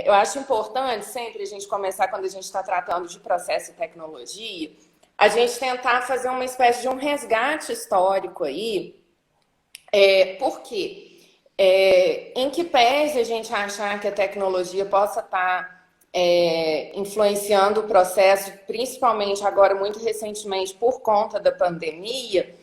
eu acho importante sempre a gente começar, quando a gente está tratando de processo e tecnologia, a gente tentar fazer uma espécie de um resgate histórico aí. Por quê? Em que pese a gente achar que a tecnologia possa estar influenciando o processo, principalmente agora, muito recentemente, por conta da pandemia,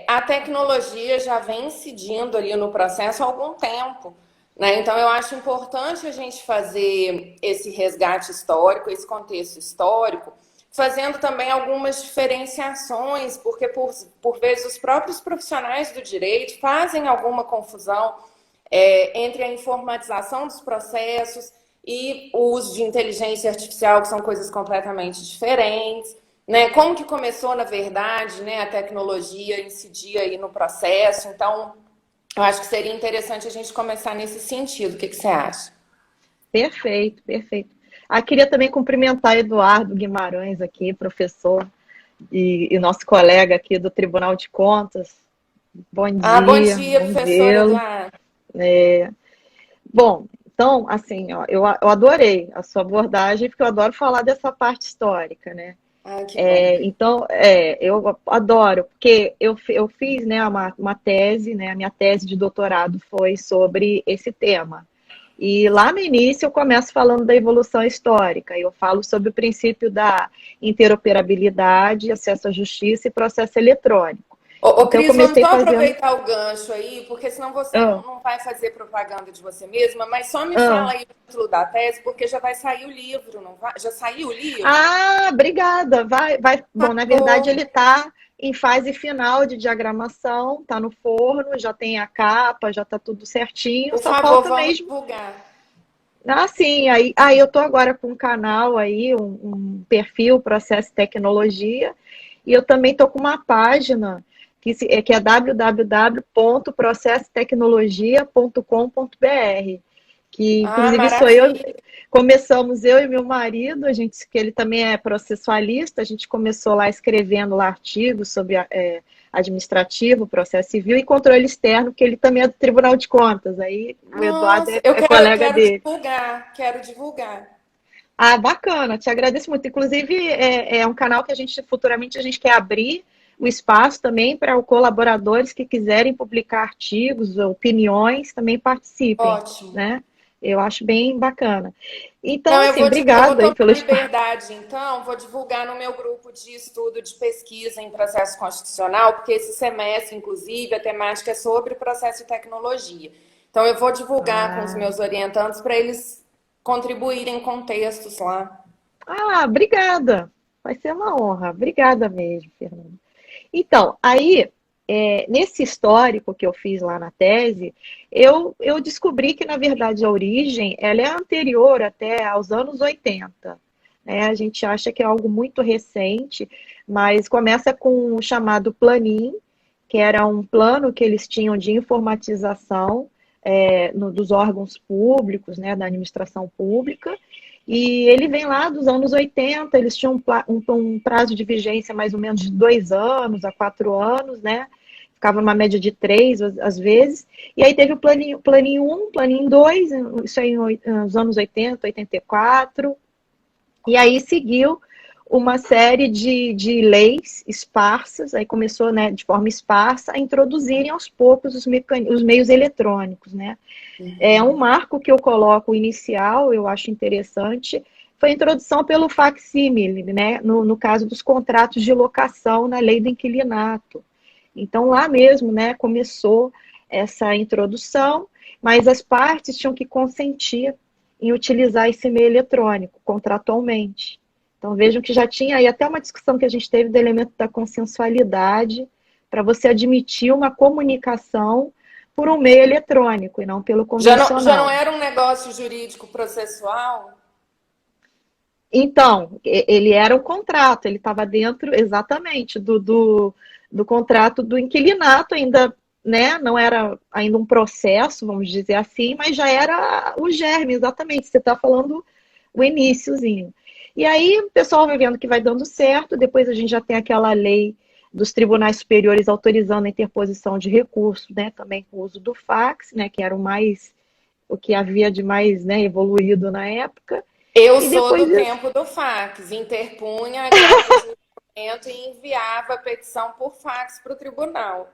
a tecnologia já vem incidindo ali no processo há algum tempo, né? Então, eu acho importante a gente fazer esse resgate histórico, esse contexto histórico, fazendo também algumas diferenciações, porque por vezes os próprios profissionais do direito fazem alguma confusão entre a informatização dos processos e o uso de inteligência artificial, que são coisas completamente diferentes. Né? Como que começou, na verdade, né, a tecnologia incidir aí no processo? Então, eu acho que seria interessante a gente começar nesse sentido. O que você acha? Perfeito, perfeito. Queria também cumprimentar Eduardo Guimarães aqui, professor e nosso colega aqui do Tribunal de Contas. Bom dia, Bom professor vê-lo. Eduardo. Bom, então, assim, ó, eu adorei a sua abordagem, porque eu adoro falar dessa parte histórica, né? Que bom. Então, eu adoro, porque eu fiz, né, uma tese, né, a minha tese de doutorado foi sobre esse tema. E lá no início eu começo falando da evolução histórica, eu falo sobre o princípio da interoperabilidade, acesso à justiça e processo eletrônico. Então, eu Cris, vamos comecei só fazendo. aproveitar o gancho aí, porque senão você Ah, não vai fazer propaganda de você mesma, mas só me fala ah. aí o título da tese, porque já vai sair o livro, não vai? Já saiu o livro? Obrigada. Vai. Por Bom, na verdade, favor, ele está em fase final de diagramação, está no forno, já tem a capa, já está tudo certinho, por só favor, falta vamos mesmo. divulgar. Sim, aí eu estou agora com um canal aí, um perfil, processo e tecnologia, e eu também estou com uma página que é www.processotecnologia.com.br, que inclusive sou eu, Maravilha. começamos eu e meu marido, que ele também é processualista, a gente começou lá escrevendo lá artigos sobre administrativo, processo civil e controle externo, que ele também é do Tribunal de Contas, aí o Eduardo Nossa, é colega quero dele. divulgar, quero divulgar. Bacana, te agradeço muito. Inclusive, é um canal que futuramente a gente quer abrir o espaço também para os colaboradores que quiserem publicar artigos, opiniões, também participem, Ótimo. né? Eu acho bem bacana. Então, Não, assim, eu vou obrigado aí tomar pelo espaço. liberdade, então, vou divulgar no meu grupo de estudo de pesquisa em processo constitucional, porque esse semestre, inclusive, a temática é sobre processo e tecnologia. Então, eu vou divulgar com os Ah, meus orientandos para eles contribuírem com textos lá. obrigada. Vai ser uma honra. Obrigada mesmo, Fernanda. Então, aí, nesse histórico que eu fiz lá na tese, eu descobri que, na verdade, a origem ela é anterior até aos anos 80. Né? A gente acha que é algo muito recente, mas começa com o chamado Planin, que era um plano que eles tinham de informatização dos órgãos públicos, né, da administração pública, e ele vem lá dos anos 80, eles tinham um prazo de vigência mais ou menos de 2 anos a 4 anos, né? Ficava numa média de 3, às vezes. E aí teve o planinho 1, planinho 2, isso aí nos anos 80, 84. E aí seguiu uma série de leis esparsas, aí começou, né, de forma esparsa a introduzirem aos poucos os meios eletrônicos, né? Um marco que eu coloco inicial, eu acho interessante, foi a introdução pelo facsímile, né, no caso dos contratos de locação na lei do inquilinato. Então, lá mesmo, né, começou essa introdução, mas as partes tinham que consentir em utilizar esse meio eletrônico contratualmente. Então, vejam que já tinha aí até uma discussão que a gente teve do elemento da consensualidade, para você admitir uma comunicação por um meio eletrônico e não pelo Já não convencional. era um negócio jurídico processual? Então, ele era o contrato, ele estava dentro exatamente do contrato do inquilinato, ainda, né, não era ainda um processo, vamos dizer assim, mas já era o germe, exatamente, você está falando o iniciozinho. E aí o pessoal vai vendo que vai dando certo, depois a gente já tem aquela lei dos tribunais superiores autorizando a interposição de recursos, né, também com o uso do fax, né, que era o mais o que havia de mais, né, evoluído na época. Eu E sou depois do disso, tempo do fax, interpunha agravo de instrumento e enviava a petição por fax para o tribunal.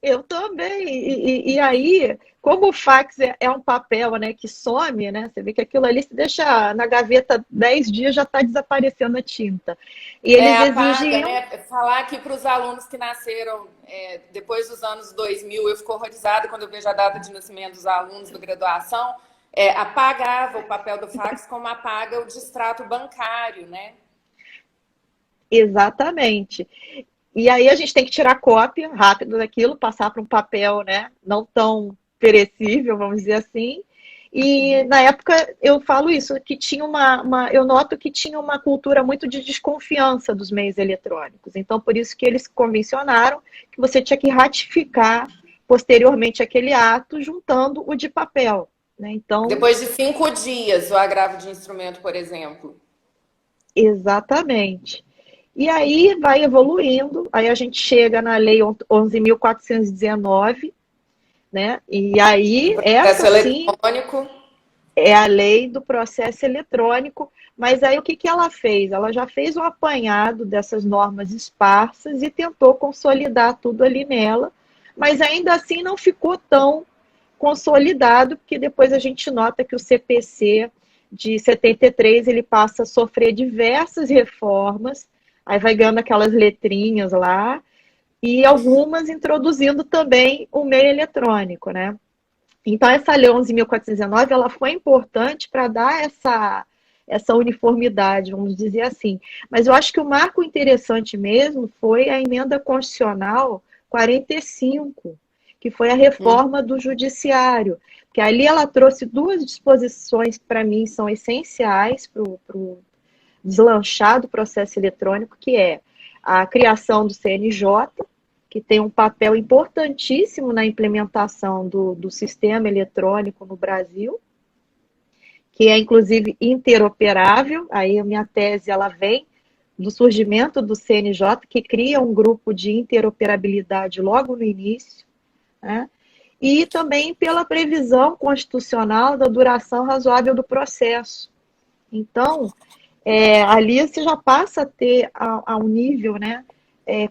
eu também. E aí, como o fax é um papel, né, que some, né? Você vê que aquilo ali se deixa na gaveta 10 dias já está desaparecendo a tinta. E É, eles apaga, exigiam, né? Falar aqui para os alunos que nasceram depois dos anos 2000, eu fico horrorizada quando eu vejo a data de nascimento dos alunos da graduação, apagava o papel do fax como apaga o distrato bancário, né? exatamente. E aí a gente tem que tirar cópia rápido daquilo, passar para um papel, né, não tão perecível, vamos dizer assim. E na época eu falo isso, que tinha eu noto que tinha uma cultura muito de desconfiança dos meios eletrônicos. Então, por isso que eles convencionaram que você tinha que ratificar posteriormente aquele ato, juntando o de papel. Né? Então, Depois de 5 dias, o agravo de instrumento, por exemplo. exatamente. E aí vai evoluindo, aí a gente chega na Lei 11.419, né? E Do aí, processo essa sim eletrônico. é a lei do processo eletrônico, mas aí o que que ela fez? Ela já fez um apanhado dessas normas esparsas e tentou consolidar tudo ali nela, mas ainda assim não ficou tão consolidado, porque depois a gente nota que o CPC de 73 ele passa a sofrer diversas reformas, aí vai ganhando aquelas letrinhas lá, e algumas introduzindo também o meio eletrônico, né? Então, essa Lei 11.419, ela foi importante para dar essa uniformidade, vamos dizer assim. Mas eu acho que o marco interessante mesmo foi a emenda constitucional 45, que foi a reforma do judiciário, que ali ela trouxe duas disposições que para mim são essenciais para o deslanchar do processo eletrônico, que é a criação do CNJ, que tem um papel importantíssimo na implementação do sistema eletrônico no Brasil, que é inclusive interoperável. Aí a minha tese ela vem do surgimento do CNJ, que cria um grupo de interoperabilidade logo no início, né? E também pela previsão constitucional da duração razoável do processo. Então, ali você já passa a ter a um nível, né,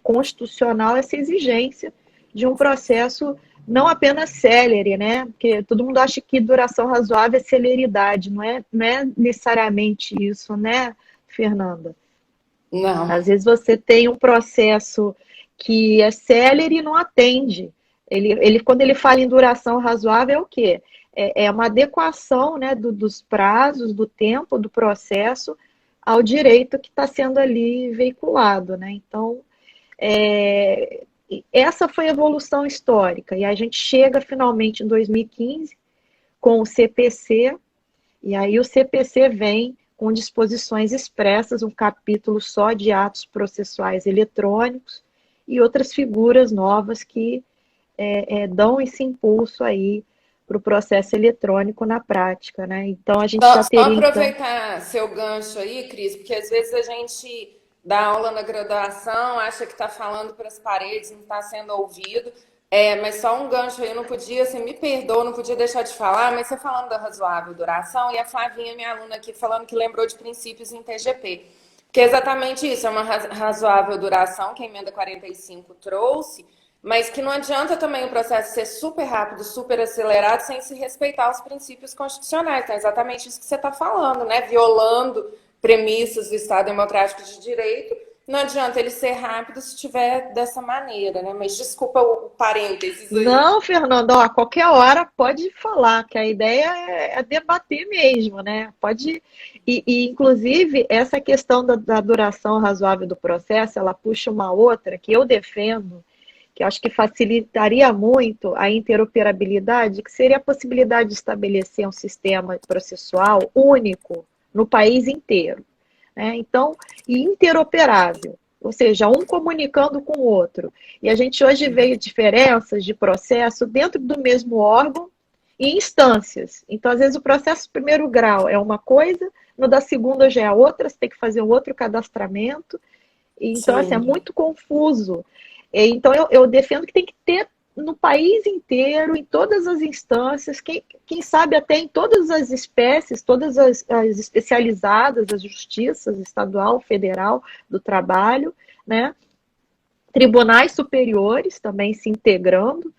constitucional essa exigência de um processo não apenas célere, né? Porque todo mundo acha que duração razoável é celeridade, não é necessariamente isso, né, Fernanda? Não. Às vezes você tem um processo que é célere e não atende. Quando ele fala em duração razoável, é o quê? É uma adequação, né, dos prazos, do tempo, do processo ao direito que está sendo ali veiculado, né? Então, é, essa foi a evolução histórica. E a gente chega finalmente em 2015 com o CPC, e aí o CPC vem com disposições expressas, um capítulo só de atos processuais eletrônicos e outras figuras novas que dão esse impulso aí para o processo eletrônico na prática, né? Então a gente já Só teria então. aproveitar seu gancho aí, Cris, porque às vezes a gente dá aula na graduação, acha que está falando para as paredes, não está sendo ouvido. Mas só um gancho aí, eu não podia, você me perdoa, não podia deixar de falar, mas você falando da razoável duração, e a Flavinha, minha aluna aqui, falando que lembrou de princípios em TGP. Que é exatamente isso, é uma razoável duração que a emenda 45 trouxe, mas que não adianta também o processo ser super rápido, super acelerado, sem se respeitar os princípios constitucionais. Então, é exatamente isso que você está falando, né? Violando premissas do Estado Democrático de Direito. Não adianta ele ser rápido se tiver dessa maneira, né? Mas desculpa o parênteses aí. Não, Fernando, ó, a qualquer hora pode falar, que a ideia é debater mesmo, né? Pode. Inclusive, essa questão da duração razoável do processo, ela puxa uma outra que eu defendo, que eu acho que facilitaria muito a interoperabilidade, que seria a possibilidade de estabelecer um sistema processual único no país inteiro, né? Então, e interoperável, ou seja, um comunicando com o outro. E a gente hoje vê diferenças de processo dentro do mesmo órgão e instâncias. Então, às vezes, o processo de primeiro grau é uma coisa, no da segunda já é outra, você tem que fazer um outro cadastramento. Então, assim, é Sim. muito confuso. Então, eu defendo que tem que ter no país inteiro, em todas as instâncias, quem sabe até em todas as espécies, todas as especializadas, as justiças estadual, federal do trabalho, né? Tribunais superiores também se integrando.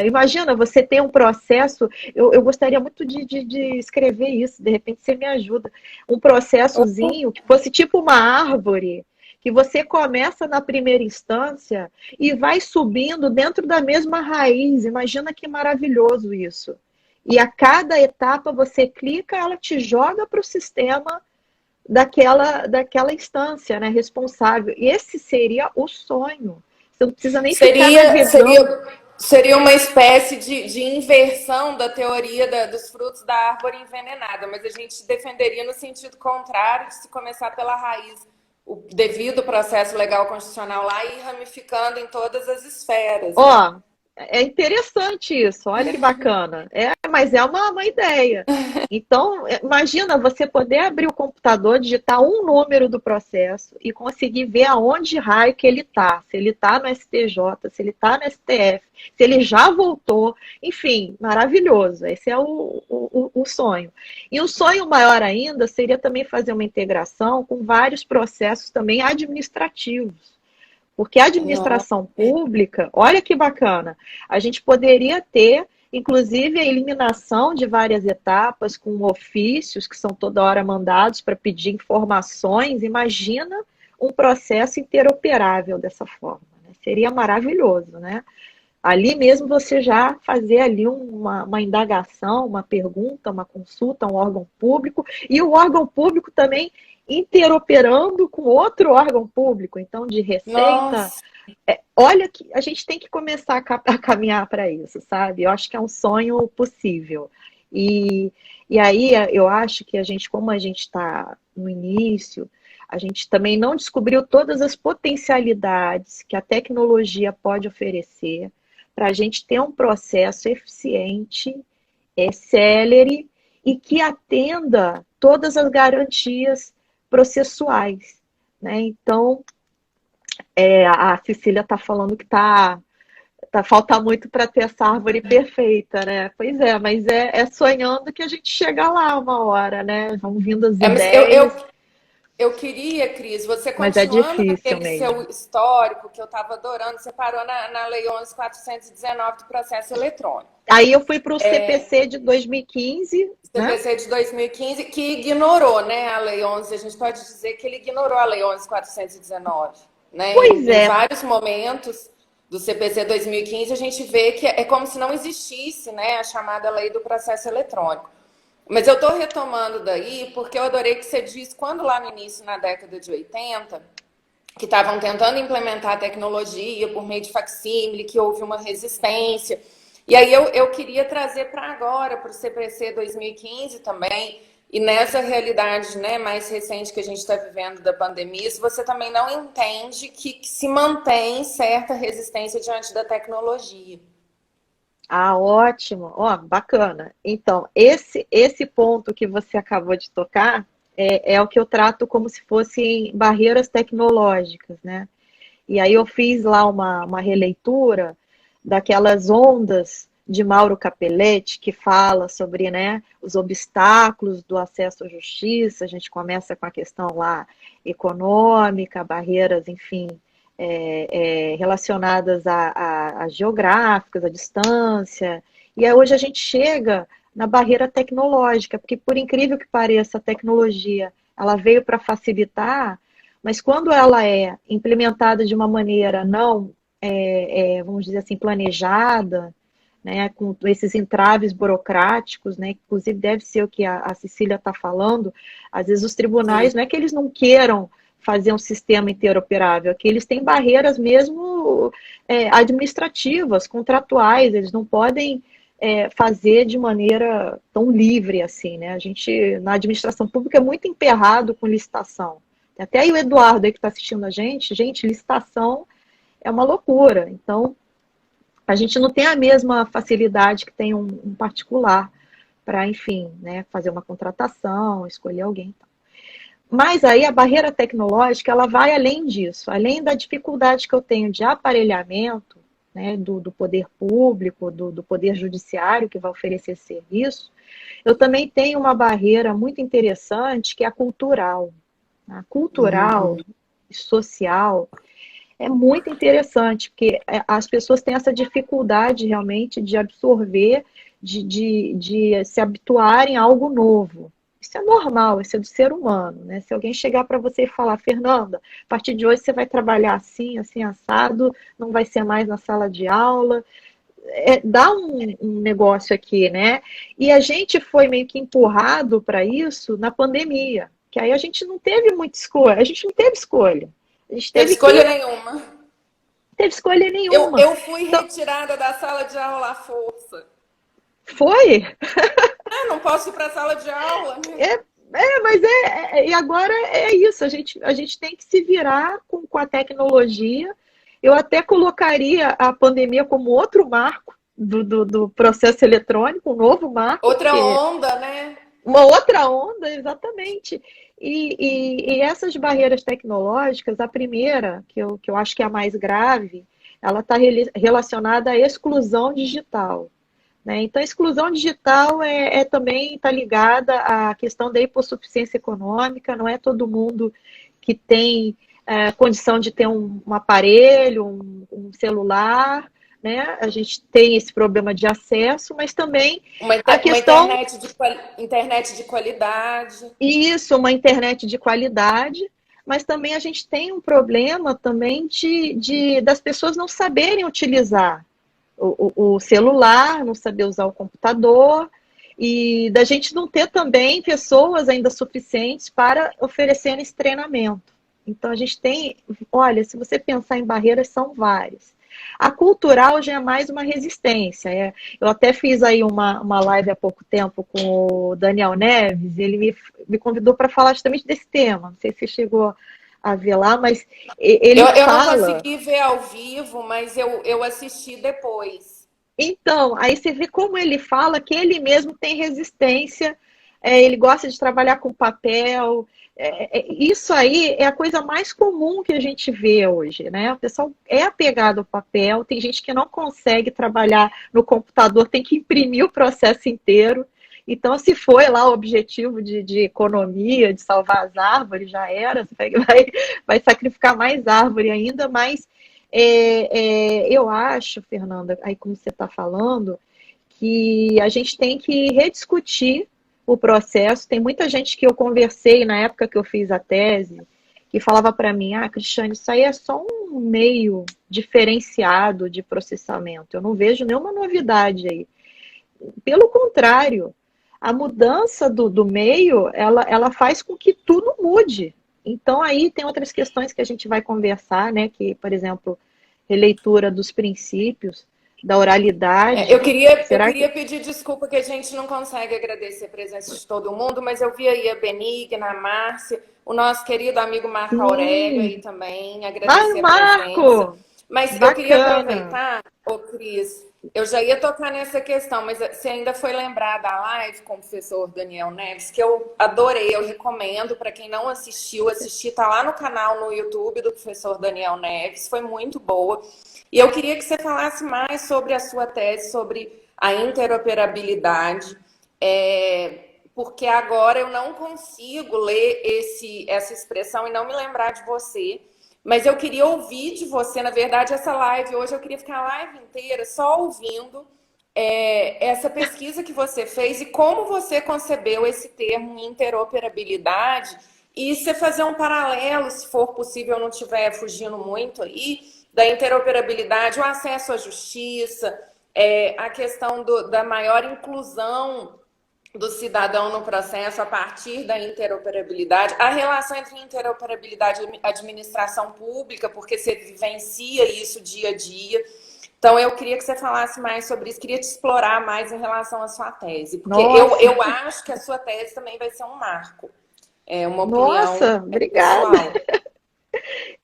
Imagina, você tem um processo, eu gostaria muito de escrever isso, de repente você me ajuda. Um processozinho que fosse tipo uma árvore, que você começa na primeira instância e vai subindo dentro da mesma raiz. Imagina que maravilhoso isso. E a cada etapa você clica, ela te joga para o sistema daquela instância, né, responsável. E esse seria o sonho. Você não precisa nem ficar Seria, navegando. seria, seria uma espécie de inversão da teoria dos frutos da árvore envenenada, mas a gente defenderia no sentido contrário, de se começar pela raiz, o devido processo legal constitucional lá e ir ramificando em todas as esferas, né? Ó, é interessante isso, olha que bacana. Mas é uma ideia. Então, imagina você poder abrir o computador, digitar um número do processo e conseguir ver aonde raio que ele está. Se ele está no STJ, se ele está no STF, se ele já voltou. Enfim, maravilhoso. Esse é o sonho. E um sonho maior ainda seria também fazer uma integração com vários processos também administrativos. Porque a administração pública, olha que bacana, a gente poderia ter, inclusive, a eliminação de várias etapas com ofícios que são toda hora mandados para pedir informações. Imagina um processo interoperável dessa forma, né? Seria maravilhoso, né? Ali mesmo você já fazer ali uma indagação, uma pergunta, uma consulta a um órgão público, e o órgão público também interoperando com outro órgão público, então de receita. Nossa, Olha que a gente tem que começar a caminhar para isso, sabe? Eu acho que é um sonho possível. E aí eu acho que a gente, como a gente está no início, a gente também não descobriu todas as potencialidades que a tecnologia pode oferecer para a gente ter um processo eficiente, célere e que atenda todas as garantias processuais, né? Então, a Cecília está falando que falta muito para ter essa árvore perfeita, né? Pois é, mas é sonhando que a gente chega lá uma hora, né? Vão vindo as mas ideias, eu queria, Cris, você mas é continuando difícil naquele seu mesmo. histórico que eu estava adorando, você parou na Lei 11.419 do processo eletrônico. Aí eu fui para o CPC de 2015, né? CPC de 2015, que ignorou, né, a Lei 11, a gente pode dizer que ele ignorou a Lei 11.419, né? Pois Em é, vários momentos do CPC 2015, a gente vê que é como se não existisse, né, a chamada Lei do Processo Eletrônico. Mas eu estou retomando daí porque eu adorei que você disse, quando lá no início, na década de 80, que estavam tentando implementar a tecnologia por meio de facsímile, que houve uma resistência. E aí eu queria trazer para agora, para o CPC 2015 também, e nessa realidade, né, mais recente que a gente está vivendo da pandemia, se você também não entende que se mantém certa resistência diante da tecnologia. ah, ótimo, ó, bacana. Então, esse ponto que você acabou de tocar é o que eu trato como se fossem barreiras tecnológicas, né? E aí eu fiz lá uma releitura daquelas ondas de Mauro Capelletti, que fala sobre, né, os obstáculos do acesso à justiça. A gente começa com a questão lá econômica, barreiras, enfim, relacionadas a geográficas, à distância. E aí hoje a gente chega na barreira tecnológica, porque por incrível que pareça, a tecnologia ela veio para facilitar, mas quando ela é implementada de uma maneira não, vamos dizer assim, planejada, né, com esses entraves burocráticos, né, inclusive deve ser o que a Cecília está falando, às vezes os Sim. tribunais não é que eles não queiram fazer um sistema interoperável, é que eles têm barreiras mesmo administrativas, contratuais, eles não podem fazer de maneira tão livre assim, né? A gente, na administração pública, é muito emperrado com licitação. Até aí o Eduardo aí que está assistindo a gente, licitação é uma loucura. Então, a gente não tem a mesma facilidade que tem um particular para, enfim, né, fazer uma contratação, escolher alguém. Mas aí a barreira tecnológica, ela vai além disso, além da dificuldade que eu tenho de aparelhamento, né, do poder público, do poder judiciário que vai oferecer serviço, eu também tenho uma barreira muito interessante que é a cultural. A cultural, Uhum. social, é muito interessante, porque as pessoas têm essa dificuldade realmente de absorver, de se habituarem a algo novo. Isso é normal, isso é do ser humano, né? Se alguém chegar para você e falar, Fernanda, a partir de hoje você vai trabalhar assim, assim, assado, não vai ser mais na sala de aula, dá um negócio aqui, né? E a gente foi meio que empurrado para isso na pandemia, que aí a gente não teve muita escolha, a gente não teve escolha. A gente Teve teve escolha que nenhuma. teve escolha Eu, nenhuma. eu fui Então, retirada da sala de aula à força. foi? Ah, não posso ir para a sala de aula, né? Mas e agora é isso, a gente tem que se virar com a tecnologia. Eu até colocaria a pandemia como outro marco do processo eletrônico, um novo marco, Outra porque onda, né? uma outra onda, exatamente. E essas barreiras tecnológicas, a primeira, que eu acho que é a mais grave, ela está relacionada à exclusão digital. Né? Então, a exclusão digital também está ligada à questão da hipossuficiência econômica, não é todo mundo que tem condição de ter um aparelho, um celular, né? A gente tem esse problema de acesso, mas também a Uma questão, internet de qualidade. isso, uma internet de qualidade, mas também a gente tem um problema também das pessoas não saberem utilizar o celular, não saber usar o computador, e da gente não ter também pessoas ainda suficientes para oferecer esse treinamento. Então, a gente tem, olha, se você pensar em barreiras, são várias. A cultural já é mais uma resistência. Eu até fiz aí uma live há pouco tempo com o Daniel Neves, ele me convidou para falar justamente desse tema. Não sei se você chegou a ver lá, mas ele Eu não fala. consegui ver ao vivo, mas eu assisti depois. Então, aí você vê como ele fala que ele mesmo tem resistência, ele gosta de trabalhar com papel. Isso aí é a coisa mais comum que a gente vê hoje, né? O pessoal é apegado ao papel, tem gente que não consegue trabalhar no computador, tem que imprimir o processo inteiro. Então, se foi lá o objetivo de economia, de salvar as árvores, já era, você vai sacrificar mais árvore ainda, mas eu acho, Fernanda, aí como você está falando, que a gente tem que rediscutir o processo. Tem muita gente que eu conversei na época que eu fiz a tese, que falava para mim, Cristiane, isso aí é só um meio diferenciado de processamento. Eu não vejo nenhuma novidade aí. Pelo contrário, a mudança do meio, ela faz com que tudo mude. Então, aí tem outras questões que a gente vai conversar, né? Que, por exemplo, releitura dos princípios, da oralidade. Eu Será que. queria pedir desculpa que a gente não consegue agradecer a presença de todo mundo, mas eu vi aí a Benigna, a Márcia, o nosso querido amigo Marco Aurélio aí Sim! também, Vai, agradecer a presença. Marco! Mas eu queria Bacana! aproveitar, ô Cris, eu já ia tocar nessa questão, mas você ainda foi lembrar da live com o professor Daniel Neves, que eu adorei, eu recomendo para quem não assistiu, assistir, tá lá no canal no YouTube do professor Daniel Neves, foi muito boa. E eu queria que você falasse mais sobre a sua tese, sobre a interoperabilidade, porque agora eu não consigo ler essa expressão e não me lembrar de você. Mas eu queria ouvir de você, na verdade, essa live hoje, eu queria ficar a live inteira só ouvindo essa pesquisa que você fez e como você concebeu esse termo interoperabilidade e você fazer um paralelo, se for possível, não estiver fugindo muito aí, da interoperabilidade, o acesso à justiça, a questão da maior inclusão do cidadão no processo a partir da interoperabilidade, a relação entre interoperabilidade e administração pública, porque você vivencia isso dia a dia. Então, eu queria que você falasse mais sobre isso, queria te explorar mais em relação à sua tese, porque Nossa, eu acho que a sua tese também vai ser um marco, é uma opinião nossa, obrigada. pessoal.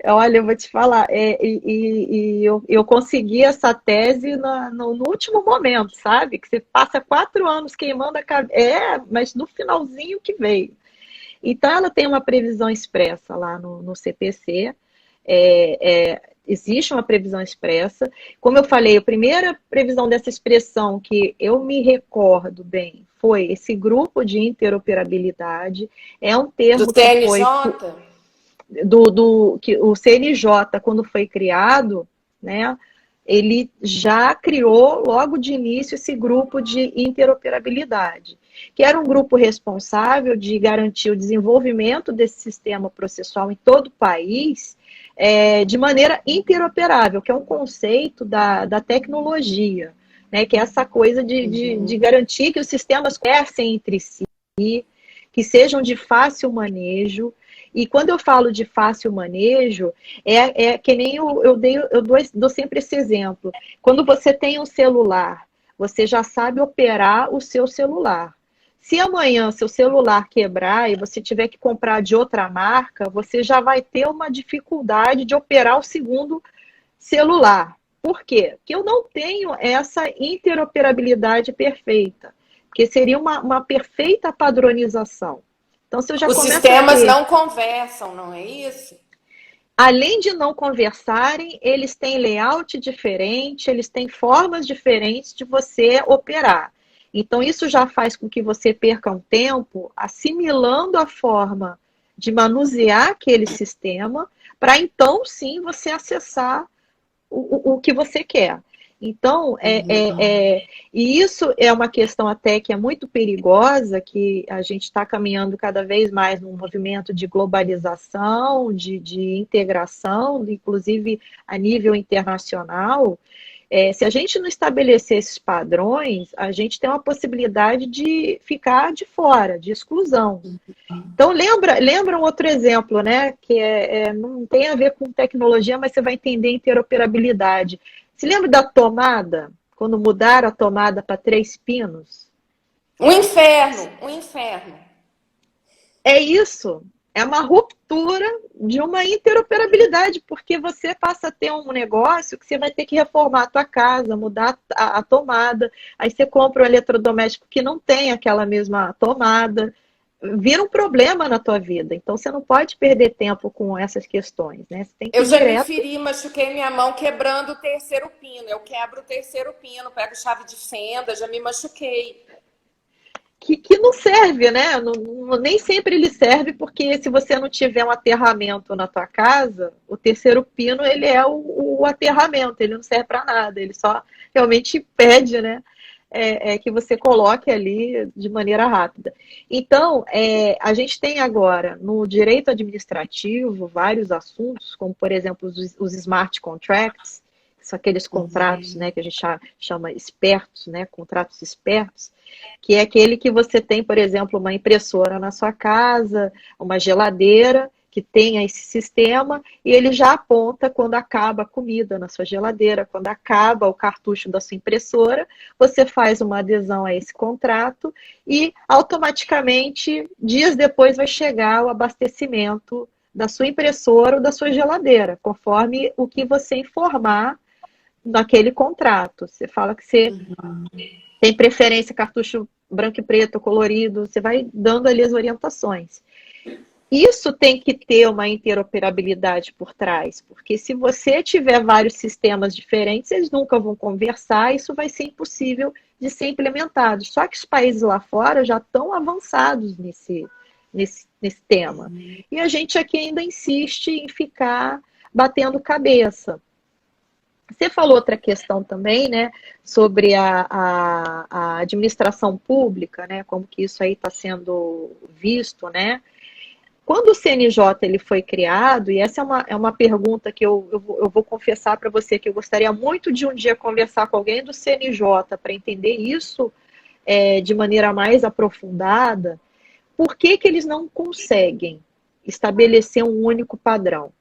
Olha, eu vou te falar, eu consegui essa tese no último momento, sabe? Que você passa 4 anos queimando a cabeça, mas no finalzinho que veio. Então, ela tem uma previsão expressa lá no CPC, existe uma previsão expressa. Como eu falei, a primeira previsão dessa expressão que eu me recordo bem foi esse grupo de interoperabilidade. É um Do termo que foi CNJ? que o CNJ, quando foi criado, né, ele já criou logo de início esse grupo de interoperabilidade, que era um grupo responsável de garantir o desenvolvimento desse sistema processual em todo o país, de maneira interoperável, que é um conceito da tecnologia, né, que é essa coisa de garantir que os sistemas conversem entre si, que sejam de fácil manejo. E quando eu falo de fácil manejo, é que nem dou sempre esse exemplo. Quando você tem um celular, você já sabe operar o seu celular. Se amanhã seu celular quebrar e você tiver que comprar de outra marca, você já vai ter uma dificuldade de operar o segundo celular. Por quê? Porque eu não tenho essa interoperabilidade perfeita, porque seria uma perfeita padronização. Então, se eu já Os começo a sistemas ter. não conversam, não é isso? Além de não conversarem, eles têm layout diferente, eles têm formas diferentes de você operar. Então, isso já faz com que você perca um tempo assimilando a forma de manusear aquele sistema, para então sim você acessar o que você quer. Então, e isso é uma questão até que é muito perigosa, que a gente está caminhando cada vez mais num movimento de globalização, de integração, inclusive a nível internacional. Se a gente não estabelecer esses padrões, a gente tem uma possibilidade de ficar de fora, de exclusão. Então, lembra um outro exemplo, né? Que não tem a ver com tecnologia, mas você vai entender interoperabilidade. Se lembra da tomada? Quando mudaram a tomada para 3 pinos? Um inferno, um inferno. É isso. É uma ruptura de uma interoperabilidade, porque você passa a ter um negócio que você vai ter que reformar a tua casa, mudar a tomada, aí você compra um eletrodoméstico que não tem aquela mesma tomada, vira um problema na tua vida. Então você não pode perder tempo com essas questões, né? Você tem que Eu ir já me direto. feri, machuquei minha mão quebrando o terceiro pino. Eu quebro o terceiro pino, pego chave de fenda, já me machuquei. Que não serve, né? Nem sempre ele serve, porque se você não tiver um aterramento na tua casa, o terceiro pino ele é o aterramento, ele não serve para nada, ele só realmente pede, né? Que você coloque ali de maneira rápida. Então, a gente tem agora no direito administrativo vários assuntos, como por exemplo os smart contracts, que são aqueles contratos, né, que a gente chama espertos, né, contratos espertos, que é aquele que você tem, por exemplo, uma impressora na sua casa, uma geladeira que tenha esse sistema, e ele já aponta quando acaba a comida na sua geladeira, quando acaba o cartucho da sua impressora, você faz uma adesão a esse contrato e automaticamente, dias depois, vai chegar o abastecimento da sua impressora ou da sua geladeira, conforme o que você informar naquele contrato. Você fala que você tem preferência cartucho branco e preto, colorido, você vai dando ali as orientações. Isso tem que ter uma interoperabilidade por trás, porque se você tiver vários sistemas diferentes, eles nunca vão conversar, isso vai ser impossível de ser implementado. Só que os países lá fora já estão avançados nesse tema. E a gente aqui ainda insiste em ficar batendo cabeça. Você falou outra questão também, né, sobre a administração pública, né, como que isso aí está sendo visto, né? Quando o CNJ ele foi criado, e essa é uma pergunta que eu vou confessar para você que eu gostaria muito de um dia conversar com alguém do CNJ para entender isso de maneira mais aprofundada, por que eles não conseguem estabelecer um único padrão?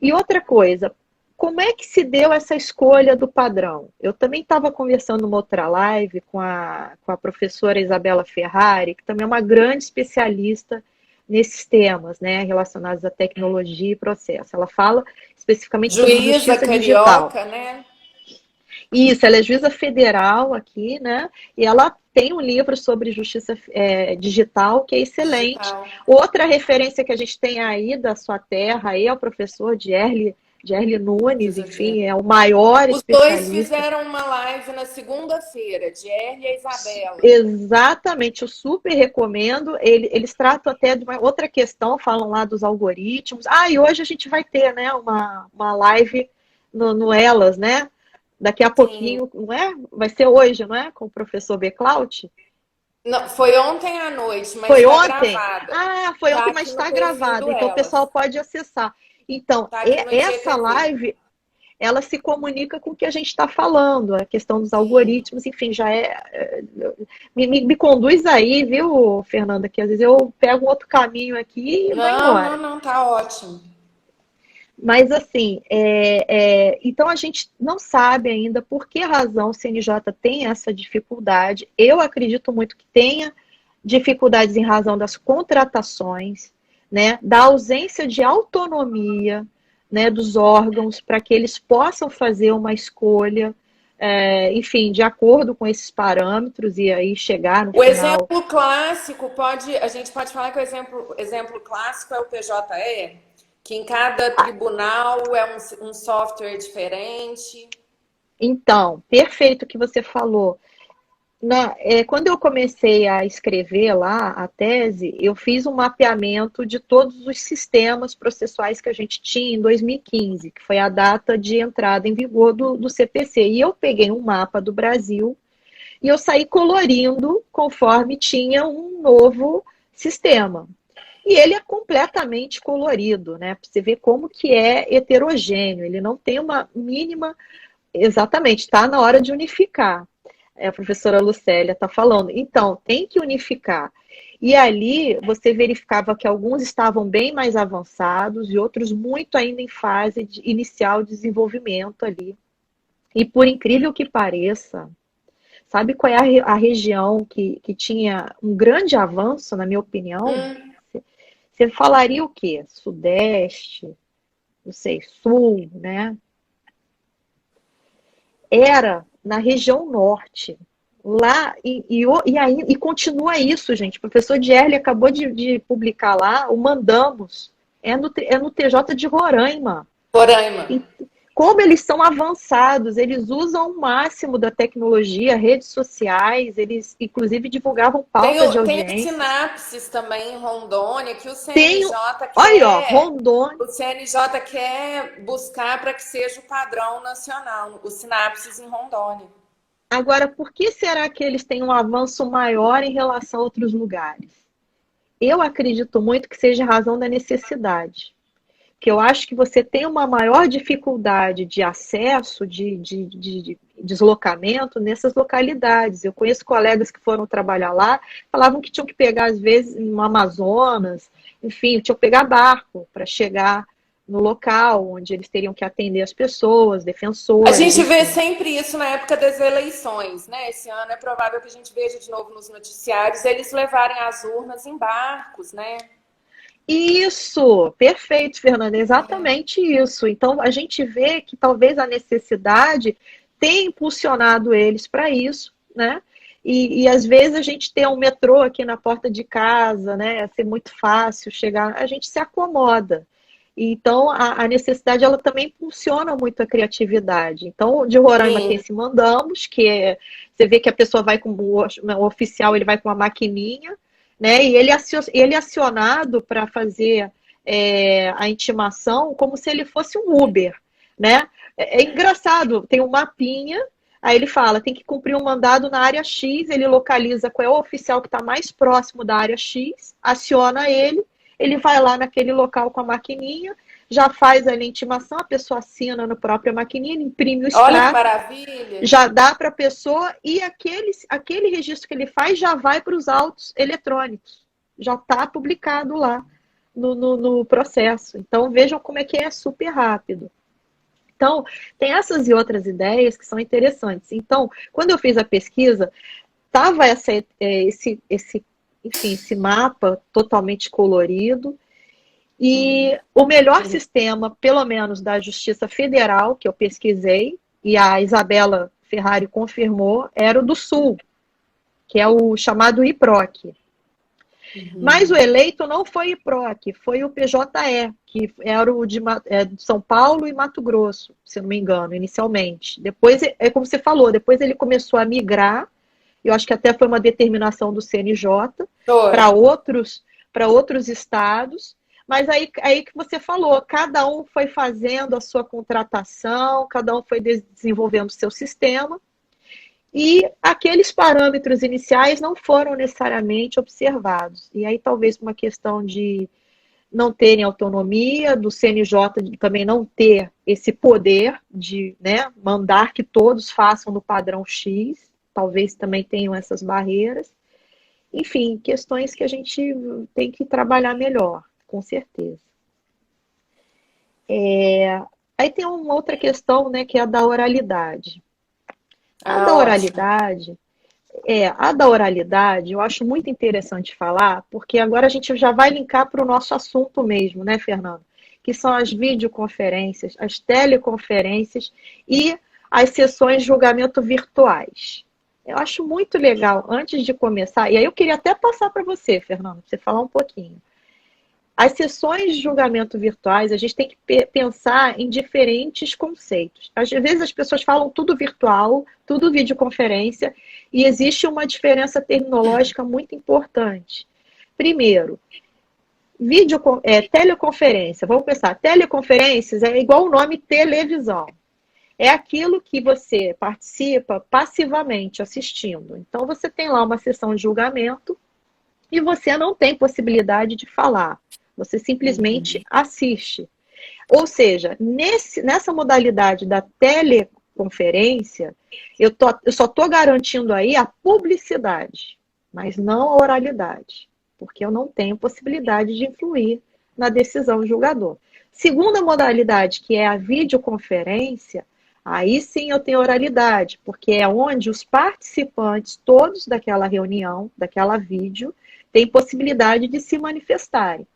E outra coisa, como é que se deu essa escolha do padrão? Eu também estava conversando numa outra live com a professora Isabela Ferrari, que também é uma grande especialista nesses temas, né, relacionados à tecnologia e processo. Ela fala especificamente sobre Juíza justiça digital. carioca, né? Isso, ela é juíza federal aqui, né? E ela tem um livro sobre justiça digital que é excelente. Digital. Outra referência que a gente tem aí da sua terra aí é o professor Dierle Gerli Nunes, Preciso enfim, ver. é o maior Os dois especialista. fizeram uma live na segunda-feira, Gerli e a Isabela. Exatamente, eu super recomendo. Eles tratam até de uma outra questão, falam lá dos algoritmos. Ah, e hoje a gente vai ter, né, uma live no Elas, né? Daqui a Sim. pouquinho, não é? Vai ser hoje, não é? Com o professor Beclaut. Não, foi ontem à noite, mas Foi está ontem? gravada. Ah, foi Tá ontem, mas aqui no está perfil gravado, do então o pessoal Elas. pode acessar. Então, Tá aqui no essa IGTV. live, ela se comunica com o que a gente está falando, a questão dos Sim. algoritmos, enfim, já me conduz aí, viu, Fernanda, que às vezes eu pego um outro caminho aqui e vou Não, embora. não, não, tá ótimo. Mas assim, então a gente não sabe ainda por que razão o CNJ tem essa dificuldade. Eu acredito muito que tenha dificuldades em razão das contratações, né, da ausência de autonomia, né, dos órgãos para que eles possam fazer uma escolha, enfim, de acordo com esses parâmetros e aí chegar no O final. exemplo clássico a gente pode falar que o exemplo clássico é o PJE, que em cada tribunal é um software diferente. Então, perfeito o que você falou. Quando eu comecei a escrever lá a tese, eu fiz um mapeamento de todos os sistemas processuais que a gente tinha em 2015, que foi a data de entrada em vigor do CPC. E eu peguei um mapa do Brasil e eu saí colorindo conforme tinha um novo sistema. E ele é completamente colorido, né? Para você ver como que é heterogêneo. Ele não tem uma mínima. Exatamente, está na hora de unificar. A professora Lucélia está falando. Então, tem que unificar. E ali você verificava que alguns estavam bem mais avançados e outros muito ainda em fase inicial de desenvolvimento ali. E por incrível que pareça, sabe qual é a região que tinha um grande avanço, na minha opinião? Hum. Você falaria o quê? Sudeste, não sei, sul, né? Era na região norte. Lá, e continua isso, gente. O professor Dierle acabou de publicar lá, o Mandamos, é no TJ de Roraima. Roraima. E como eles são avançados, eles usam o máximo da tecnologia, redes sociais, eles inclusive divulgavam pauta de Tem os audiência. sinapses também em Rondônia, que Tem, olha, ó, Rondônia. o CNJ quer buscar para que seja o padrão nacional, os sinapses em Rondônia. Agora, por que será que eles têm um avanço maior em relação a outros lugares? Eu acredito muito que seja razão da necessidade. Que eu acho que você tem uma maior dificuldade de acesso, de deslocamento nessas localidades. Eu conheço colegas que foram trabalhar lá, falavam que tinham que pegar, às vezes, no Amazonas, enfim, tinham que pegar barco para chegar no local onde eles teriam que atender as pessoas, A defensores, gente vê enfim. sempre isso na época das eleições, né? Esse ano é provável que a gente veja de novo nos noticiários eles levarem as urnas em barcos, né? Isso, perfeito, Fernanda, exatamente isso. Então, a gente vê que talvez a necessidade tenha impulsionado eles para isso, né? E às vezes a gente tem um metrô aqui na porta de casa, né? É ser muito fácil chegar, a gente se acomoda. Então, a necessidade, ela também impulsiona muito a criatividade. Então, de Roraima tem Sim. esse Mandamos, você vê que a pessoa vai com o oficial, ele vai com uma maquininha, né? E ele é acionado para fazer a intimação como se ele fosse um Uber, né? É engraçado, tem um mapinha, aí ele fala, tem que cumprir um mandado na área X, ele localiza qual é o oficial que está mais próximo da área X, aciona ele vai lá naquele local com a maquininha, já faz a intimação, a pessoa assina na própria maquininha, ele imprime o Olha que extrato, maravilha. já dá para a pessoa e aquele registro que ele faz já vai para os autos eletrônicos. Já está publicado lá no processo. Então, vejam como é que é super rápido. Então, tem essas e outras ideias que são interessantes. Então, quando eu fiz a pesquisa, estava enfim, esse mapa totalmente colorido. E o melhor sistema, pelo menos da Justiça Federal, que eu pesquisei, e a Isabela Ferrari confirmou, era o do Sul, que é o chamado IPROC. Mas o eleito não foi IPROC, foi o PJE, que era o de São Paulo e Mato Grosso, se não me engano, inicialmente. Depois, é como você falou, depois ele começou a migrar, eu acho que até foi uma determinação do CNJ, para outros estados, mas aí que você falou, cada um foi fazendo a sua contratação, cada um foi desenvolvendo o seu sistema, e aqueles parâmetros iniciais não foram necessariamente observados. E aí, talvez por uma questão de não terem autonomia, do CNJ também não ter esse poder de, né, mandar que todos façam no padrão X, talvez também tenham essas barreiras. Enfim, questões que a gente tem que trabalhar melhor, com certeza. Aí tem uma outra questão, né, que é a da oralidade. Ótimo. A da oralidade, eu acho muito interessante falar, porque agora a gente já vai linkar para o nosso assunto mesmo, né, Fernando? Que são as videoconferências, as teleconferências e as sessões de julgamento virtuais. Eu acho muito legal, antes de começar, e aí eu queria até passar para você, Fernando, para você falar um pouquinho. As sessões de julgamento virtuais, a gente tem que pensar em diferentes conceitos. Às vezes as pessoas falam tudo virtual, tudo videoconferência, e existe uma diferença terminológica muito importante. Primeiro, teleconferência. Vamos pensar, teleconferências é igual o nome televisão. É aquilo que você participa passivamente assistindo. Então você tem lá uma sessão de julgamento e você não tem possibilidade de falar. Você simplesmente assiste. Ou seja, nessa modalidade da teleconferência, eu só estou garantindo aí a publicidade, mas não a oralidade, porque eu não tenho possibilidade de influir na decisão do julgador. Segunda modalidade, que é a videoconferência, aí sim eu tenho oralidade, porque é onde os participantes, todos daquela reunião, daquela vídeo, têm possibilidade de se manifestarem.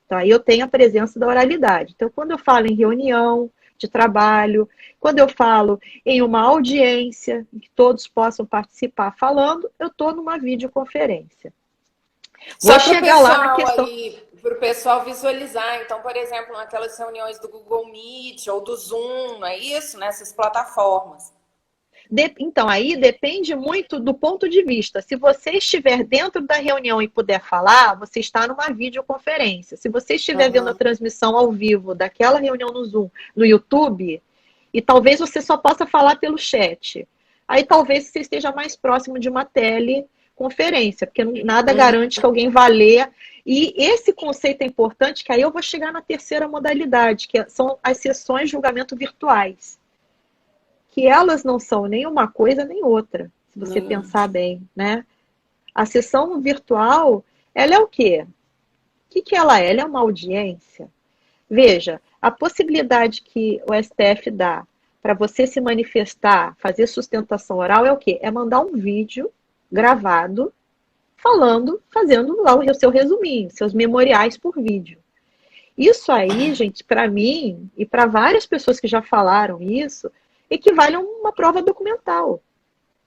Então, aí eu tenho a presença da oralidade. Então, quando eu falo em reunião de trabalho, quando eu falo em uma audiência, em que todos possam participar falando, eu estou numa videoconferência. Só para o pessoal aí, para o pessoal visualizar. Então, por exemplo, naquelas reuniões do Google Meet ou do Zoom, não é isso? Nessas plataformas. Então, aí depende muito do ponto de vista. Se você estiver dentro da reunião e puder falar, você está numa videoconferência. Se você estiver vendo a transmissão ao vivo daquela reunião no Zoom, no YouTube, e talvez você só possa falar pelo chat, aí talvez você esteja mais próximo de uma teleconferência, porque nada garante que alguém vá ler. E esse conceito é importante, que aí eu vou chegar na terceira modalidade, que são as sessões de julgamento virtuais. Que elas não são nem uma coisa nem outra, se você pensar bem, né? A sessão virtual, ela é o quê? O que ela é? Ela é uma audiência. Veja, a possibilidade que o STF dá para você se manifestar, fazer sustentação oral é o quê? É mandar um vídeo gravado, falando, fazendo lá o seu resuminho, seus memoriais por vídeo. Isso aí, gente, para mim e para várias pessoas que já falaram isso, equivale a uma prova documental,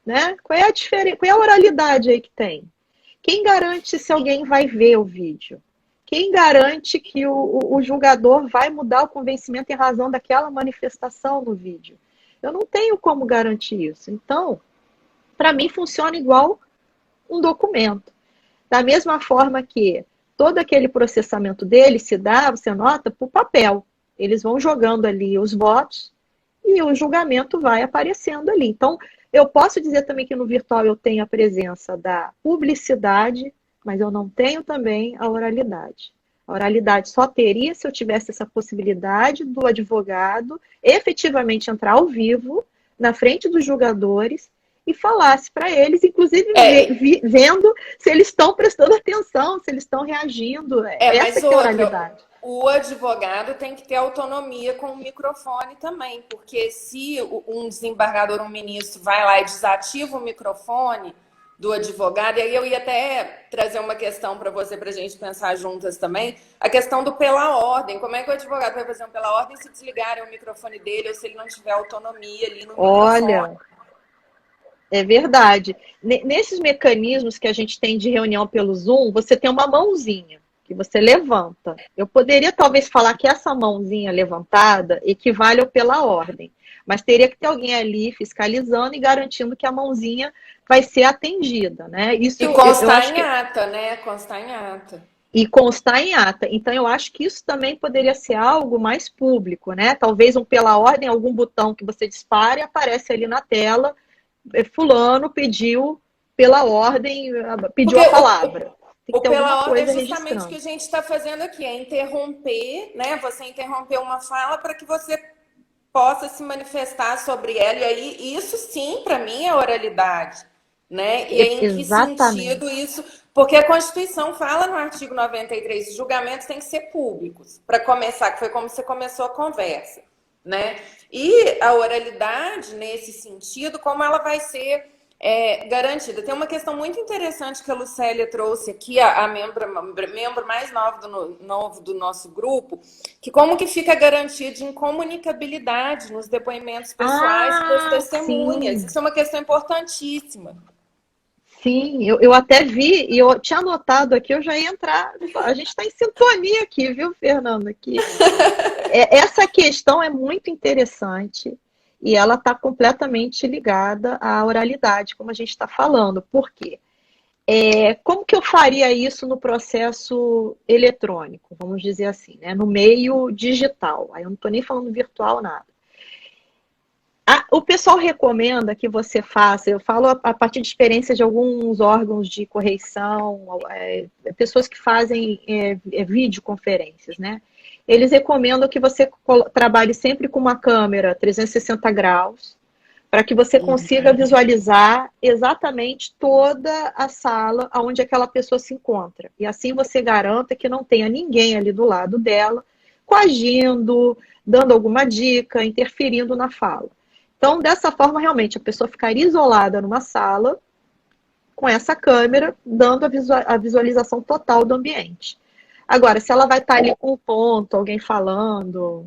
né? Qual é a diferença? Qual é a oralidade aí que tem? Quem garante se alguém vai ver o vídeo? Quem garante que o julgador vai mudar o convencimento em razão daquela manifestação no vídeo? Eu não tenho como garantir isso. Então, para mim, funciona igual um documento. Da mesma forma que todo aquele processamento dele se dá, você nota, por papel. Eles vão jogando ali os votos e o julgamento vai aparecendo ali. Então, eu posso dizer também que no virtual eu tenho a presença da publicidade, mas eu não tenho também a oralidade. A oralidade só teria se eu tivesse essa possibilidade do advogado efetivamente entrar ao vivo, na frente dos julgadores, e falasse para eles, inclusive vendo se eles estão prestando atenção, se eles estão reagindo. Essa que é a oralidade. O advogado tem que ter autonomia com o microfone também, porque se um desembargador, um ministro, vai lá e desativa o microfone do advogado, e aí eu ia até trazer uma questão para você, para a gente pensar juntas também, a questão do pela ordem. Como é que o advogado vai fazer um pela ordem se desligarem o microfone dele ou se ele não tiver autonomia ali no microfone? É verdade. Nesses mecanismos que a gente tem de reunião pelo Zoom, você tem uma mãozinha que você levanta. Eu poderia talvez falar que essa mãozinha levantada equivale ao pela ordem, mas teria que ter alguém ali fiscalizando e garantindo que a mãozinha vai ser atendida, né? Isso E eu constar acho em que ata, né? Constar em ata. e constar em ata. Então, eu acho que isso também poderia ser algo mais público, né? Talvez um pela ordem, algum botão que você dispare aparece ali na tela. Fulano pediu pela ordem, pediu Porque a palavra. Tem que o ter alguma pela ordem é coisa justamente o que registrando. a gente está fazendo aqui, é interromper, né? Você interromper uma fala para que você possa se manifestar sobre ela. E aí, isso sim, para mim, é oralidade. Né? E aí, em que sentido Exatamente. isso? Porque a Constituição fala no artigo 93, os julgamentos têm que ser públicos, para começar, que foi como você começou a conversa. Né? E a oralidade, nesse sentido, como ela vai ser garantida? Tem uma questão muito interessante que a Lucélia trouxe aqui, a membro mais novo do nosso grupo, que como que fica garantido de incomunicabilidade nos depoimentos pessoais das Ah, testemunhas. sim. Isso é uma questão importantíssima. Sim, eu até vi e eu tinha anotado aqui, eu já ia entrar. A gente está em sintonia aqui, viu, Fernanda? Essa questão é muito interessante e ela está completamente ligada à oralidade, como a gente está falando. Por quê? Como que eu faria isso no processo eletrônico, vamos dizer assim, né? No meio digital? Aí eu não estou nem falando virtual, nada. O pessoal recomenda que você faça, eu falo a partir de experiência de alguns órgãos de correição, pessoas que fazem videoconferências, né? Eles recomendam que você trabalhe sempre com uma câmera 360 graus, para que você consiga visualizar exatamente toda a sala onde aquela pessoa se encontra. E assim você garanta que não tenha ninguém ali do lado dela, coagindo, dando alguma dica, interferindo na fala. Então, dessa forma, realmente, a pessoa ficaria isolada numa sala, com essa câmera, dando a visualização total do ambiente. Agora, se ela vai estar ali com um ponto, alguém falando,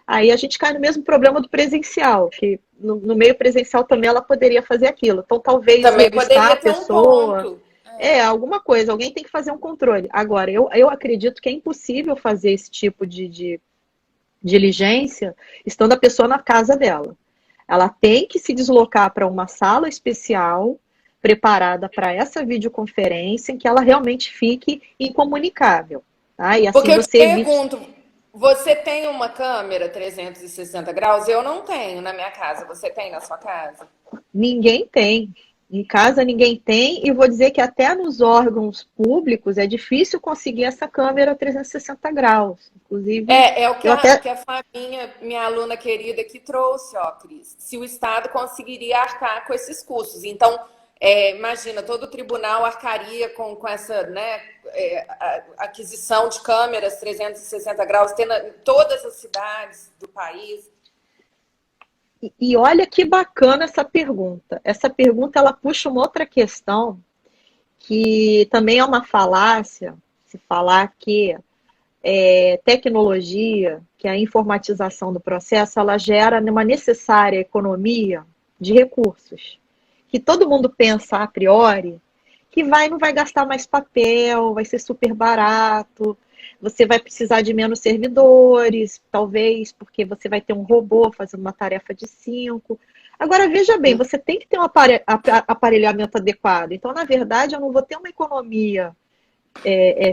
aí a gente cai no mesmo problema do presencial, que no meio presencial também ela poderia fazer aquilo. Então, talvez Também revistar a poderia ter um pessoa. ponto. Alguma coisa, alguém tem que fazer um controle. Agora, eu acredito que é impossível fazer esse tipo de diligência estando a pessoa na casa dela. Ela tem que se deslocar para uma sala especial, preparada para essa videoconferência, em que ela realmente fique incomunicável. Tá? E Porque assim eu te você evite. pergunto, você tem uma câmera 360 graus? Eu não tenho na minha casa. Você tem na sua casa? Ninguém tem. Em casa ninguém tem, e vou dizer que até nos órgãos públicos é difícil conseguir essa câmera 360 graus. Inclusive, É o que eu até. que a Flavinha, minha aluna querida, que trouxe, ó, Cris. Se o Estado conseguiria arcar com esses custos. Então, imagina, todo tribunal arcaria com essa, né, aquisição de câmeras 360 graus, tendo em todas as cidades do país. E olha que bacana essa pergunta. Essa pergunta ela puxa uma outra questão que também é uma falácia, se falar que tecnologia, que a informatização do processo, ela gera uma necessária economia de recursos, que todo mundo pensa a priori que não vai gastar mais papel, vai ser super barato, você vai precisar de menos servidores, talvez, porque você vai ter um robô fazendo uma tarefa de 5. Agora, veja bem, você tem que ter um aparelhamento adequado. Então, na verdade, eu não vou ter uma economia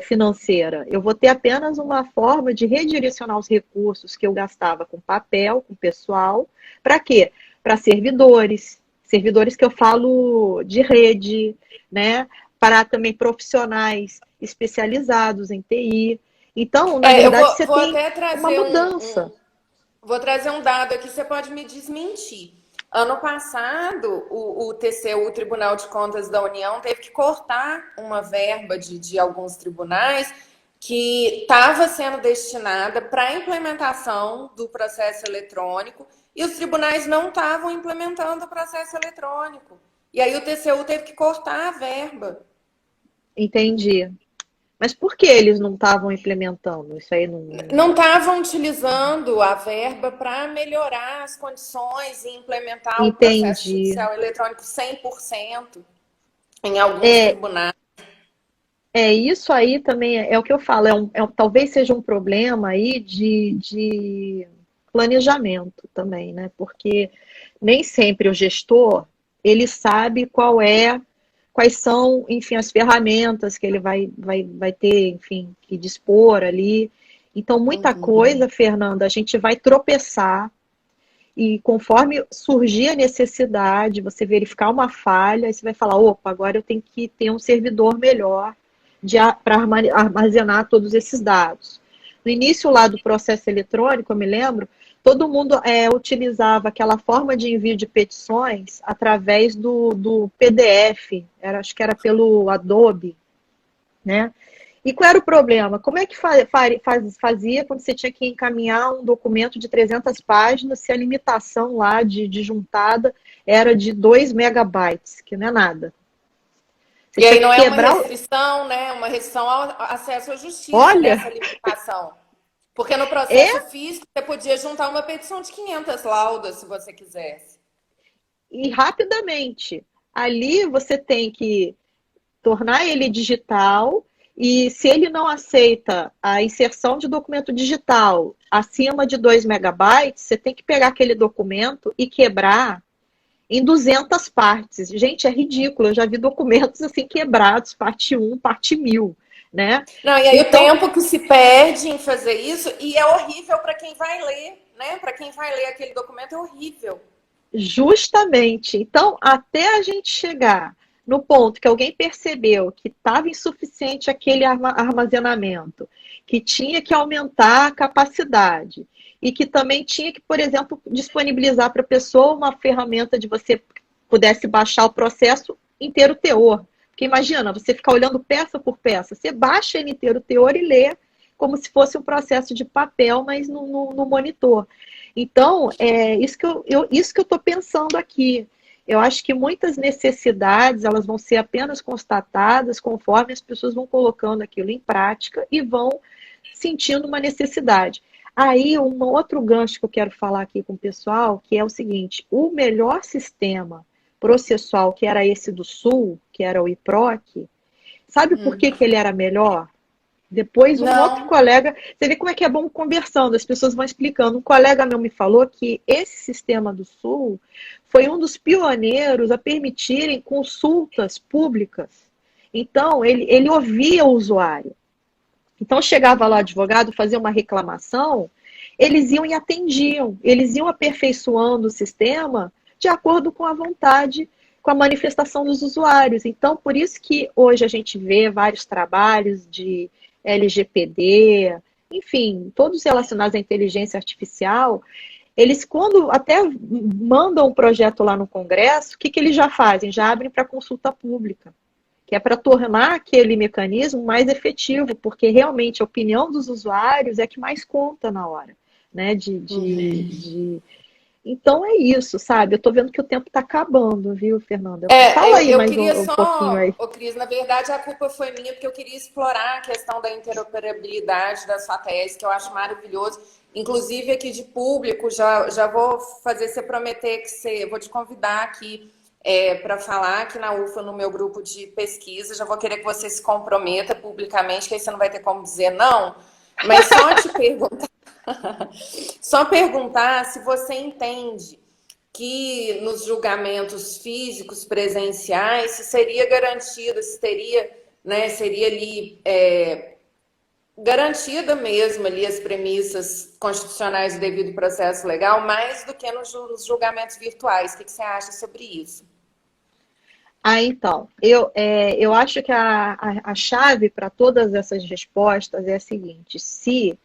financeira. Eu vou ter apenas uma forma de redirecionar os recursos que eu gastava com papel, com pessoal, para quê? Para servidores, servidores que eu falo de rede, né? Para também profissionais especializados em TI. Então, na Eu verdade, você vou tem até uma trazer mudança. vou trazer um dado aqui, você pode me desmentir. Ano passado, o TCU, o Tribunal de Contas da União, teve que cortar uma verba de alguns tribunais que estava sendo destinada para a implementação do processo eletrônico e os tribunais não estavam implementando o processo eletrônico. E aí o TCU teve que cortar a verba. Entendi. Mas por que eles não estavam implementando? Isso aí Não estavam utilizando a verba para melhorar as condições e implementar o processo entendi. judicial eletrônico 100% em alguns É, tribunais. isso aí também é o que eu falo, talvez seja um problema aí de planejamento também, né? Porque nem sempre o gestor ele sabe quais são, enfim, as ferramentas que ele vai ter, enfim, que dispor ali. Então, muita Uhum. coisa, Fernanda, a gente vai tropeçar e conforme surgir a necessidade, você verificar uma falha, aí você vai falar, opa, agora eu tenho que ter um servidor melhor para armazenar todos esses dados. No início lá do processo eletrônico, eu me lembro, todo mundo utilizava aquela forma de envio de petições através do PDF, acho que era pelo Adobe, né? E qual era o problema? Como é que fazia quando você tinha que encaminhar um documento de 300 páginas se a limitação lá de juntada era de 2 megabytes, que não é nada? Você E tinha aí que não é uma quebrar. restrição, né? Uma restrição ao acesso à justiça dessa Olha, limitação. Porque no é processo físico você podia juntar uma petição de 500 laudas, se você quisesse. e rapidamente. Ali você tem que tornar ele digital e se ele não aceita a inserção de documento digital acima de 2 megabytes, você tem que pegar aquele documento e quebrar em 200 partes. Gente, é ridículo. Eu já vi documentos assim quebrados, parte um, parte 1000, né? Não, e aí o Então, tempo que se perde em fazer isso, e é horrível para quem vai ler, né? Para quem vai ler aquele documento é horrível. justamente. Então, até a gente chegar no ponto que alguém percebeu que estava insuficiente aquele armazenamento, que tinha que aumentar a capacidade e que também tinha que, por exemplo, disponibilizar para a pessoa uma ferramenta de você pudesse baixar o processo inteiro teor. Porque imagina, você ficar olhando peça por peça, você baixa ele inteiro teor e lê como se fosse um processo de papel, mas no monitor. Então, é isso que eu estou pensando aqui. Eu acho que muitas necessidades elas vão ser apenas constatadas conforme as pessoas vão colocando aquilo em prática e vão sentindo uma necessidade. Aí, um outro gancho que eu quero falar aqui com o pessoal, que é o seguinte: o melhor sistema processual, que era esse do Sul, que era o IPROC, sabe por que que ele era melhor? Depois, um outro Não. colega, você vê como é que é bom conversando, as pessoas vão explicando. Um colega meu me falou que esse sistema do Sul foi um dos pioneiros a permitirem consultas públicas. Então, ele ouvia o usuário. Então, chegava lá o advogado, fazia uma reclamação, eles iam e atendiam, eles iam aperfeiçoando o sistema de acordo com a vontade, com a manifestação dos usuários. Então, por isso que hoje a gente vê vários trabalhos de LGPD, enfim, todos relacionados à inteligência artificial, eles, quando até mandam um projeto lá no Congresso, o que, que eles já fazem? Já abrem para consulta pública, que é para tornar aquele mecanismo mais efetivo, porque realmente a opinião dos usuários é que mais conta na hora, né? Então é isso, sabe? Eu tô vendo que o tempo está acabando, viu, Fernanda? Fala aí Eu mais queria um pouquinho só, aí. ô Cris, na verdade a culpa foi minha, porque eu queria explorar a questão da interoperabilidade da sua tese, que eu acho maravilhoso. Inclusive aqui de público, já vou fazer você prometer que você, eu vou te convidar aqui para falar aqui na UFA, no meu grupo de pesquisa. Já vou querer que você se comprometa publicamente, que aí você não vai ter como dizer não. Mas só te perguntar, só perguntar se você entende que nos julgamentos físicos presenciais se seria garantido, se teria, né, seria ali garantida mesmo ali as premissas constitucionais do devido processo legal, mais do que nos julgamentos virtuais. O que você acha sobre isso? Então, eu acho que a chave para todas essas respostas é a seguinte: se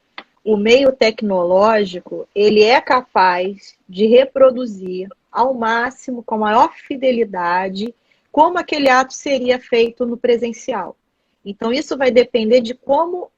o meio tecnológico ele é capaz de reproduzir ao máximo, com a maior fidelidade, como aquele ato seria feito no presencial. Então, isso vai depender de como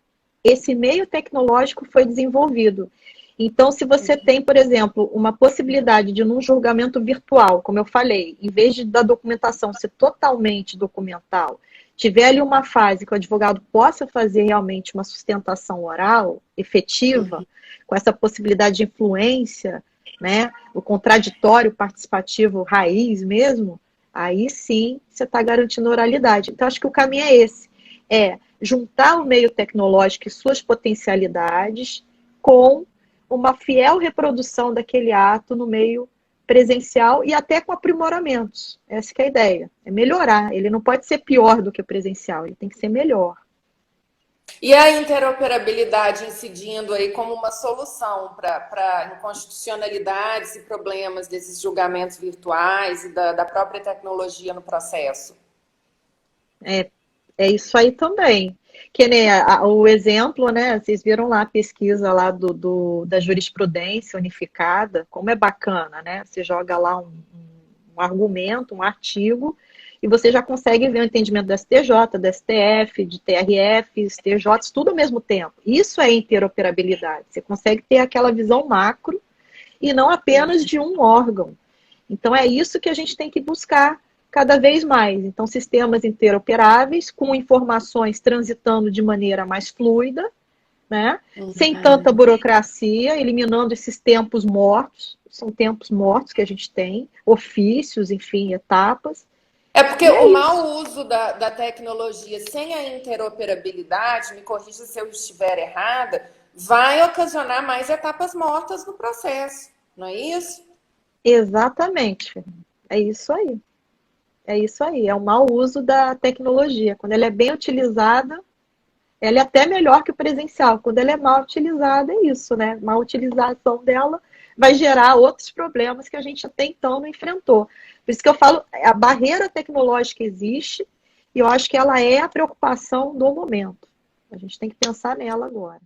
esse meio tecnológico foi desenvolvido. Então, se você tem, por exemplo, uma possibilidade de, num julgamento virtual, como eu falei, em vez da documentação ser totalmente documental, tiver ali uma fase que o advogado possa fazer realmente uma sustentação oral efetiva, com essa possibilidade de influência, né, o contraditório participativo raiz mesmo, aí sim você está garantindo oralidade. Então, acho que o caminho é esse, é juntar o meio tecnológico e suas potencialidades com uma fiel reprodução daquele ato no meio presencial e até com aprimoramentos. Essa que é a ideia, é melhorar. Ele não pode ser pior do que o presencial, ele tem que ser melhor. E a interoperabilidade incidindo aí como uma solução para inconstitucionalidades e problemas desses julgamentos virtuais e da própria tecnologia no processo? É isso aí também. Que nem o exemplo, né? Vocês viram lá a pesquisa lá da jurisprudência unificada, como é bacana, né? Você joga lá um argumento, um artigo, e você já consegue ver o entendimento do STJ, do STF, de TRFs, TJs, tudo ao mesmo tempo. Isso é interoperabilidade. Você consegue ter aquela visão macro e não apenas de um órgão. Então é isso que a gente tem que buscar cada vez mais. Então, sistemas interoperáveis, com informações transitando de maneira mais fluida, né? Sem tanta burocracia, eliminando esses tempos mortos. São tempos mortos que a gente tem, ofícios, enfim, etapas. É porque o mau uso da tecnologia sem a interoperabilidade, me corrija se eu estiver errada, vai ocasionar mais etapas mortas no processo, não é isso? Exatamente. É isso aí. É isso aí. É o mau uso da tecnologia. Quando ela é bem utilizada, ela é até melhor que o presencial. Quando ela é mal utilizada, é isso, né? Mal utilização dela vai gerar outros problemas que a gente até então não enfrentou. Por isso que eu falo, a barreira tecnológica existe e eu acho que ela é a preocupação do momento. A gente tem que pensar nela agora.